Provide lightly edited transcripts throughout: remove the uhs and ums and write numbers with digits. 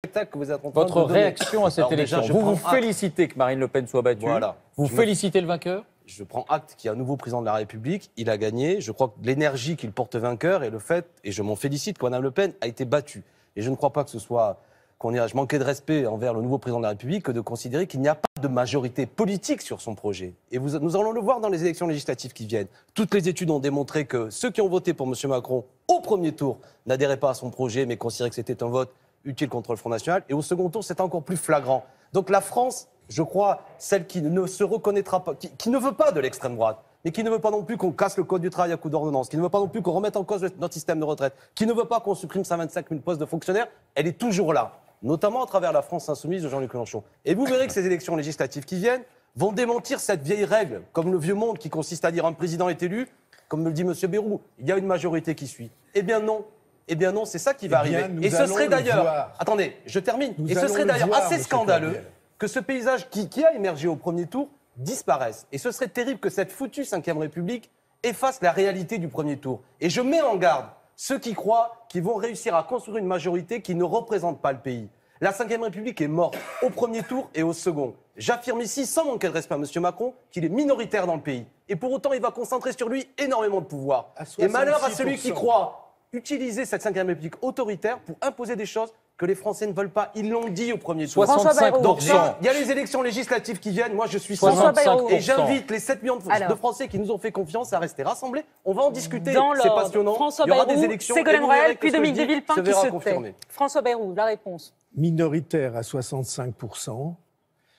spectacle que vous êtes en train de Votre donner. réaction à cette Alors élection, déjà, vous félicitez que Marine Le Pen soit battue, Voilà. vous félicitez le vainqueur. Je prends acte qu'il y a un nouveau président de la République, il a gagné. Je crois que l'énergie qu'il porte vainqueur et le fait, et je m'en félicite, que Mme Le Pen a été battue. Et je ne crois pas que ce soit, je manquais de respect envers le nouveau président de la République que de considérer qu'il n'y a pas de majorité politique sur son projet. Et nous allons le voir dans les élections législatives qui viennent. Toutes les études ont démontré que ceux qui ont voté pour M. Macron au premier tour n'adhéraient pas à son projet, mais considéraient que c'était un vote utile contre le Front National. Et au second tour, c'est encore plus flagrant. Donc la France, je crois, celle qui ne se reconnaîtra pas, qui ne veut pas de l'extrême droite, mais qui ne veut pas non plus qu'on casse le code du travail à coup d'ordonnance, qui ne veut pas non plus qu'on remette en cause notre système de retraite, qui ne veut pas qu'on supprime 125 000 postes de fonctionnaires, elle est toujours là, notamment à travers la France insoumise de Jean-Luc Mélenchon. Et vous verrez que ces élections législatives qui viennent vont démentir cette vieille règle, comme le vieux monde qui consiste à dire un président est élu, comme me le dit M. Bayrou, il y a une majorité qui suit. Eh bien non. Eh bien non, c'est ça qui va arriver. Et ce serait d'ailleurs, attendez, je termine, et ce serait d'ailleurs assez scandaleux que ce paysage qui a émergé au premier tour disparaisse. Et ce serait terrible que cette foutue Ve République efface la réalité du premier tour. Et je mets en garde ceux qui croient qu'ils vont réussir à construire une majorité qui ne représente pas le pays. La Ve République est morte au premier tour et au second. J'affirme ici, sans manquer de respect à M. Macron, qu'il est minoritaire dans le pays. Et pour autant, il va concentrer sur lui énormément de pouvoir. Et malheur à celui qui croit utiliser cette Ve République autoritaire pour imposer des choses que les Français ne veulent pas. Ils l'ont dit au premier tour. 65%. Donc il y a les élections législatives qui viennent. Moi, je suis 65%. Et j'invite les 7 millions de Français qui nous ont fait confiance à rester rassemblés. On va en discuter. C'est passionnant. François Il y aura Bayrou, des élections. Ségolène Royal, puis Dominique de se Villepin qui verra se confirmer. tait. François Bayrou, la réponse. Minoritaire à 65%.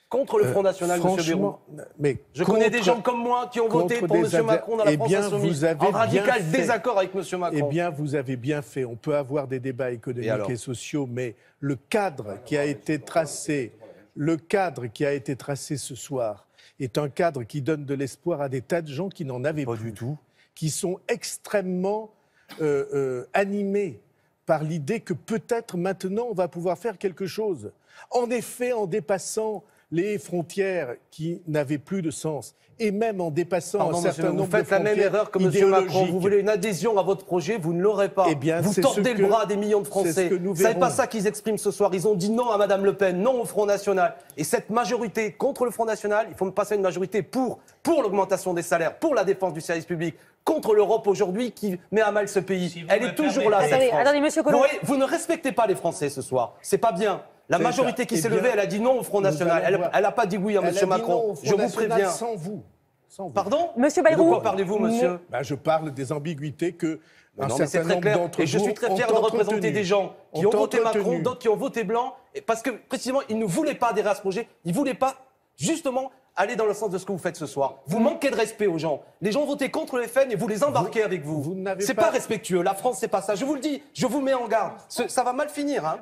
Contre le Front National, M. Bayrou. Mais je connais des gens comme moi qui ont voté pour M. Macron dans la France insoumise, en radical désaccord avec M. Macron. Eh bien, vous avez bien fait. On peut avoir des débats économiques et sociaux, mais le cadre qui a été tracé, ce soir est un cadre qui donne de l'espoir à des tas de gens qui n'en avaient pas du tout, qui sont extrêmement animés par l'idée que peut-être maintenant on va pouvoir faire quelque chose. En effet, en dépassant les frontières qui n'avaient plus de sens, et même en dépassant un certain nombre de frontières. Vous faites la même erreur que M. Macron. Vous voulez une adhésion à votre projet, vous ne l'aurez pas. Eh bien, vous tordez le bras à des millions de Français. Ce n'est pas ça qu'ils expriment ce soir. Ils ont dit non à Mme Le Pen, non au Front National. Et cette majorité contre le Front National, il faut passer à une majorité pour l'augmentation des salaires, pour la défense du service public, contre l'Europe aujourd'hui qui met à mal ce pays. Elle est toujours là, cette France. Attendez, monsieur Collomb. Vous ne respectez pas les Français ce soir. C'est pas bien. La majorité qui s'est levée, elle a dit non au Front National. Elle n'a pas dit oui à M. Macron. Je vous préviens. Sans vous. Pardon? Monsieur Bayrou. De quoi parlez-vous, monsieur? Je parle des ambiguïtés que un certain c'est très nombre clair. d'entre vous. Et je suis très fier de représenter des gens qui ont voté Macron, d'autres qui ont voté blanc, parce que précisément, ils ne voulaient pas adhérer à ce projet. Ils ne voulaient pas, justement, aller dans le sens de ce que vous faites ce soir. Vous manquez de respect aux gens. Les gens ont voté contre le FN et vous les embarquez avec vous. C'est pas respectueux. La France, c'est pas ça. Je vous le dis, je vous mets en garde. Ça va mal finir, hein.